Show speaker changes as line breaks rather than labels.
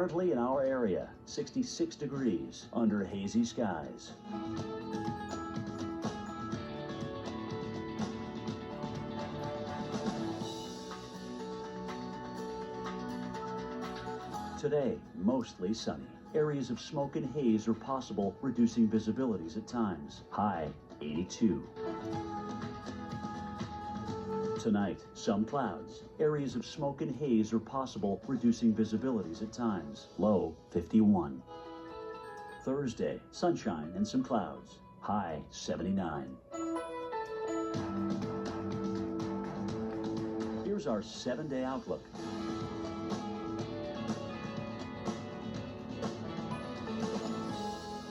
Currently in our area, 66 degrees under hazy skies. Today, mostly sunny. Areas of smoke and haze are possible, reducing visibilities at times. High 82. Tonight, some clouds. Areas of smoke and haze are possible, reducing visibilities at times. Low 51. Thursday, sunshine and some clouds. High 79. Here's our 7-day outlook.